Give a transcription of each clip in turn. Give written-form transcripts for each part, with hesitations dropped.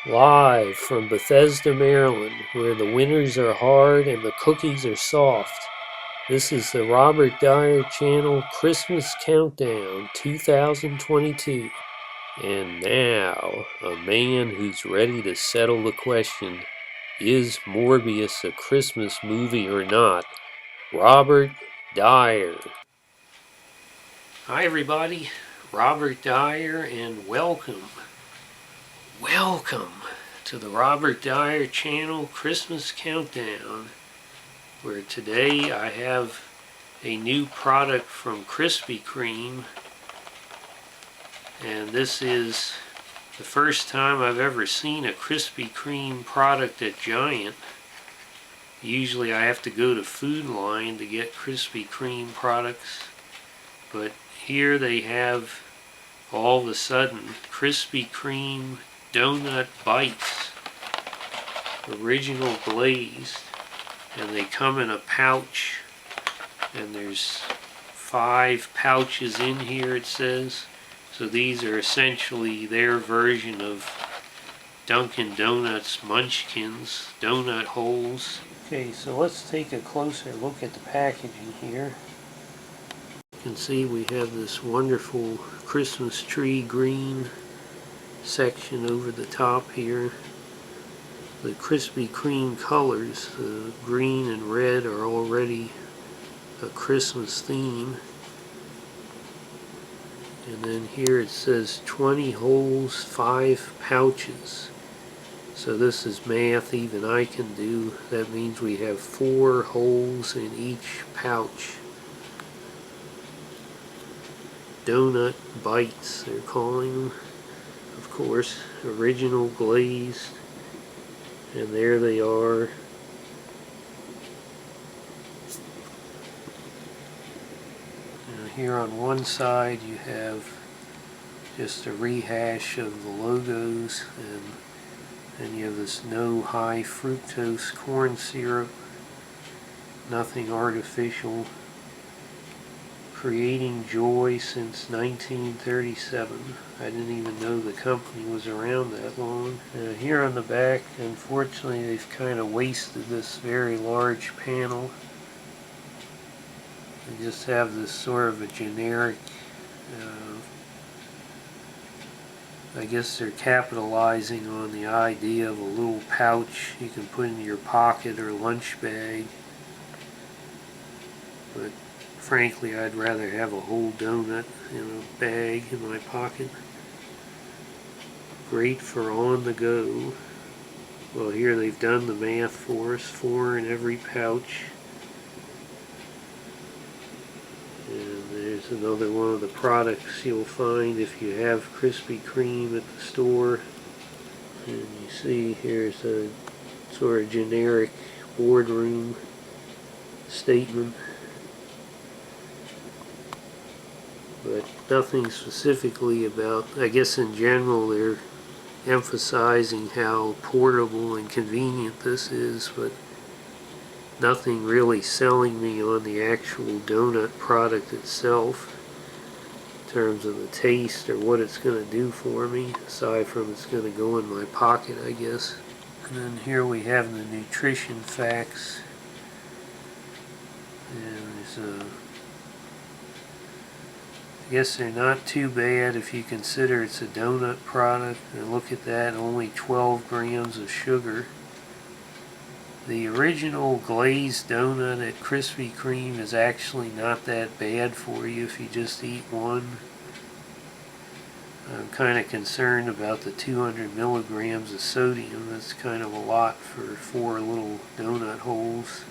Live from Bethesda, Maryland, where the winters are hard and the cookies are soft. This is the Robert Dyer Channel Christmas Countdown 2022. And now, a man who's ready to settle the question, is Morbius a Christmas movie or not? Robert Dyer. Hi everybody, Robert Dyer, and welcome to the Robert Dyer Channel Christmas Countdown, where today I have a new product from Krispy Kreme, and this is the first time I've ever seen a Krispy Kreme product at Giant. Usually I have to go to Food Line to get Krispy Kreme products, but here they have all of a sudden Krispy Kreme Donut Bites, original glazed, and they come in a pouch, and there's 5 pouches in here, it says. So these are essentially their version of Dunkin' Donuts Munchkins, donut holes. Okay, so let's take a closer look at the packaging here. You can see we have this wonderful Christmas tree green section over the top here. The Krispy Kreme colors, the green and red, are already a Christmas theme. And then here it says 20 holes, 5 pouches. So this is math even I can do. That means we have 4 holes in each pouch. Donut Bites, they're calling them. Of course, original glazed, and there they are. Now here on one side you have just a rehash of the logos, and then you have this no high fructose corn syrup, nothing artificial, creating joy since 1937. I didn't even know the company was around that long. Here on the back, unfortunately, they've kind of wasted this very large panel. They just have this sort of a generic, I guess they're capitalizing on the idea of a little pouch you can put in your pocket or lunch bag. But frankly, I'd rather have a whole donut in a bag in my pocket. Great for on the go. Well, here they've done the math for us, 4 in every pouch. And there's another one of the products you'll find if you have Krispy Kreme at the store. And you see here's a sort of generic boardroom statement, but nothing specifically about, I guess in general they're emphasizing how portable and convenient this is, but nothing really selling me on the actual donut product itself in terms of the taste or what it's going to do for me, aside from it's going to go in my pocket, I guess. And then here we have the nutrition facts, and there's I guess they're not too bad if you consider it's a donut product. And look at that, only 12 grams of sugar. The original glazed donut at Krispy Kreme is actually not that bad for you if you just eat one. I'm kind of concerned about the 200 milligrams of sodium. That's kind of a lot for 4 little donut holes.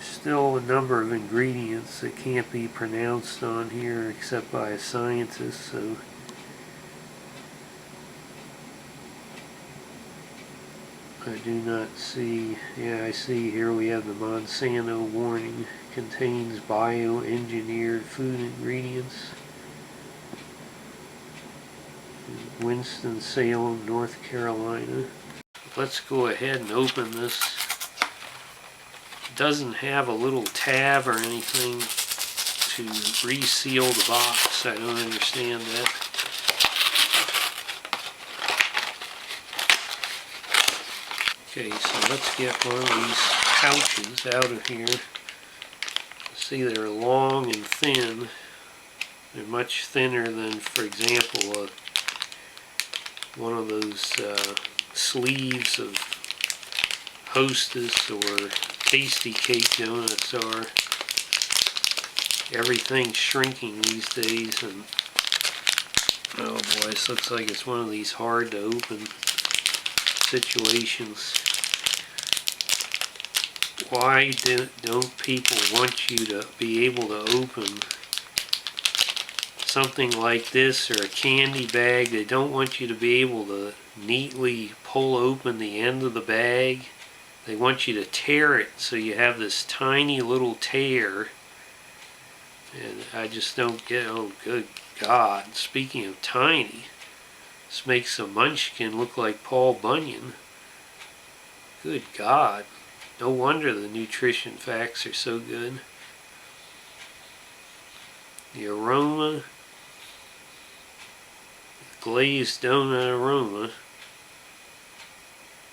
Still a number of ingredients that can't be pronounced on here except by a scientist, so I do not see. Yeah, I see here we have the Monsanto warning, contains bioengineered food ingredients. Winston-Salem, North Carolina. Let's go ahead and open this. Doesn't have a little tab or anything to reseal the box. I don't understand that. Okay, so let's get one of these pouches out of here. See, they're long and thin. They're much thinner than, for example, one of those sleeves of Hostess or Tasty Cake donuts are. Everything's shrinking these days, and oh boy, this looks like it's one of these hard to open situations. Why don't people want you to be able to open something like this, or a candy bag? They don't want you to be able to neatly pull open the end of the bag. They want you to tear it so you have this tiny little tear. And I just don't get, oh good God, speaking of tiny, this makes a munchkin look like Paul Bunyan. Good God, no wonder the nutrition facts are so good. The aroma, glazed donut aroma,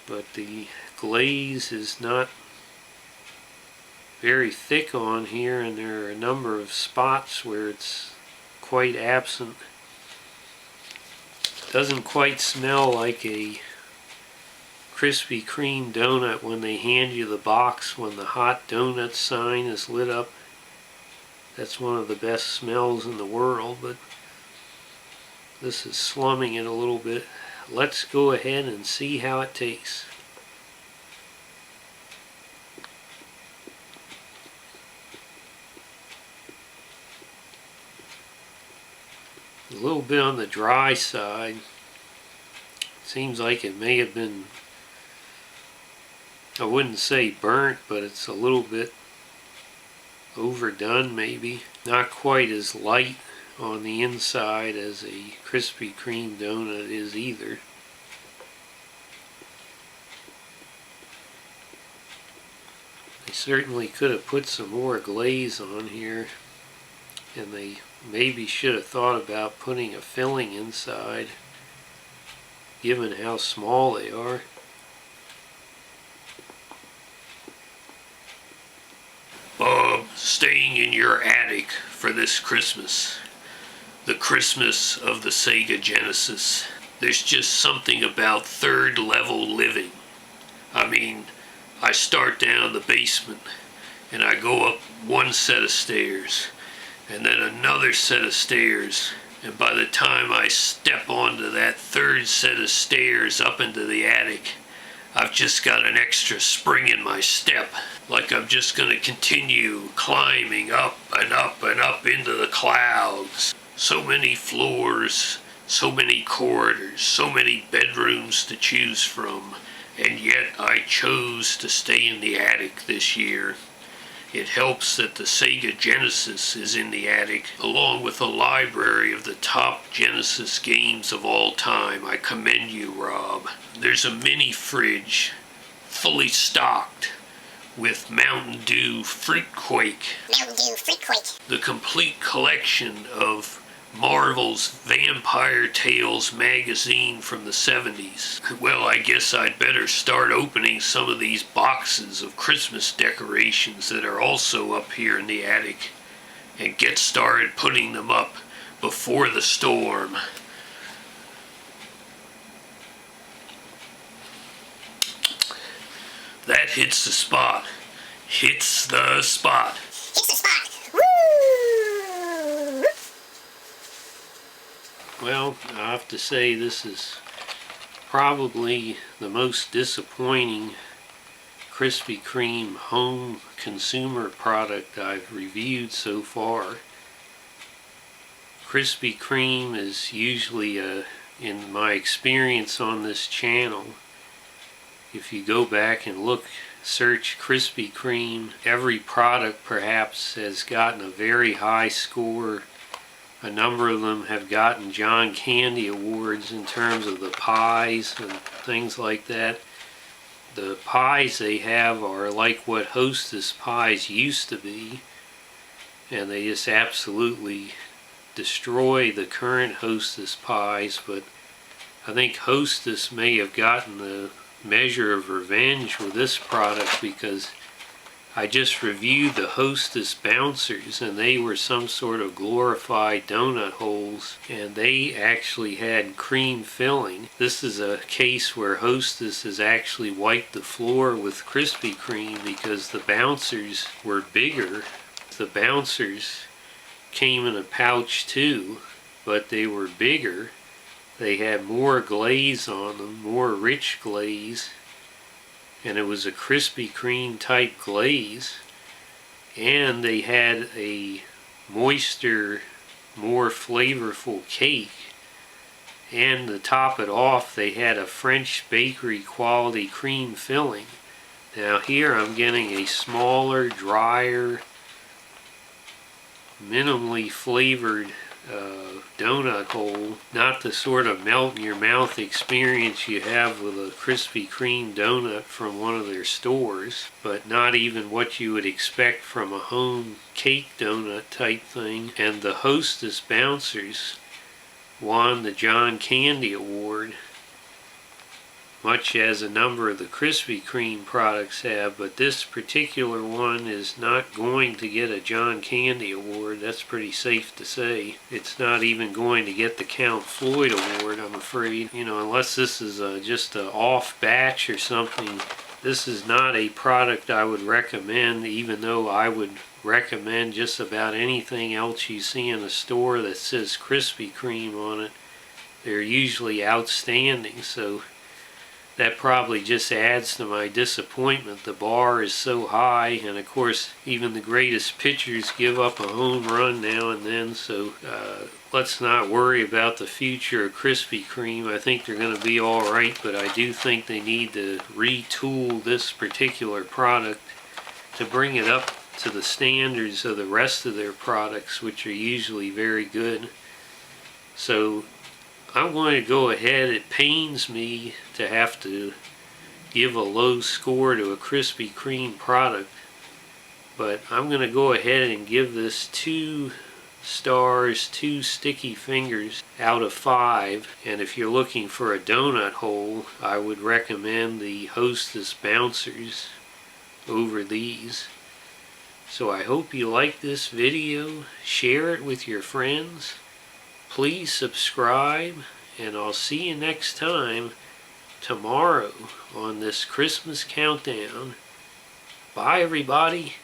but the glaze is not very thick on here, and there are a number of spots where it's quite absent. Doesn't quite smell like a Krispy Kreme donut when they hand you the box when the hot donut sign is lit up. That's one of the best smells in the world, but this is slumming it a little bit. Let's go ahead and see how it tastes. A little bit on the dry side. Seems like it may have been, I wouldn't say burnt, but it's a little bit overdone maybe. Not quite as light on the inside as a Krispy Kreme donut is either. They certainly could have put some more glaze on here, and they maybe should have thought about putting a filling inside, given how small they are. Bob, staying in your attic for this Christmas. The Christmas of the Sega Genesis. There's just something about third level living. I mean, I start down the basement and I go up one set of stairs and then another set of stairs, and by the time I step onto that third set of stairs up into the attic, I've just got an extra spring in my step, like I'm just going to continue climbing up and up and up into the clouds. So many floors, so many corridors, so many bedrooms to choose from, and yet I chose to stay in the attic this year. It helps that the Sega Genesis is in the attic, along with a library of the top Genesis games of all time. I commend you, Rob. There's a mini fridge, fully stocked, with Mountain Dew Fruitquake. Mountain Dew Fruitquake. The complete collection of Marvel's Vampire Tales magazine from the 70s. Well, I guess I'd better start opening some of these boxes of Christmas decorations that are also up here in the attic and get started putting them up before the storm. That hits the spot. Hits the spot. Hits the spot. Woo! Well, I have to say this is probably the most disappointing Krispy Kreme home consumer product I've reviewed so far. Krispy Kreme is usually, in my experience on this channel, if you go back and look, search Krispy Kreme, every product perhaps has gotten a very high score. A number of them have gotten John Candy Awards in terms of the pies and things like that. The pies they have are like what Hostess pies used to be, and they just absolutely destroy the current Hostess pies, but I think Hostess may have gotten the measure of revenge with this product because I just reviewed the Hostess Bouncers, and they were some sort of glorified donut holes, and they actually had cream filling. This is a case where Hostess has actually wiped the floor with Krispy Kreme because the Bouncers were bigger. The Bouncers came in a pouch too, but they were bigger. They had more glaze on them, more rich glaze, and it was a Krispy Kreme type glaze, and they had a moister, more flavorful cake, and to top it off they had a French bakery quality cream filling. Now here I'm getting a smaller, drier, minimally flavored donut hole, not the sort of melt in your mouth experience you have with a Krispy Kreme donut from one of their stores, but not even what you would expect from a home cake donut type thing. And the Hostess Bouncers won the John Candy Award, much as a number of the Krispy Kreme products have, but this particular one is not going to get a John Candy Award. That's pretty safe to say. It's not even going to get the Count Floyd Award, I'm afraid. You know, unless this is just an off batch or something. This is not a product I would recommend, even though I would recommend just about anything else you see in a store that says Krispy Kreme on it. They're usually outstanding, so that probably just adds to my disappointment. The bar is so high, and of course even the greatest pitchers give up a home run now and then, so let's not worry about the future of Krispy Kreme. I think they're going to be alright, but I do think they need to retool this particular product to bring it up to the standards of the rest of their products, which are usually very good. So I'm going to go ahead. It pains me to have to give a low score to a Krispy Kreme product, but I'm going to go ahead and give this 2 stars, 2 sticky fingers out of 5. And if you're looking for a donut hole, I would recommend the Hostess Bouncers over these. So I hope you like this video. Share it with your friends. Please subscribe, and I'll see you next time tomorrow on this Christmas countdown. Bye everybody.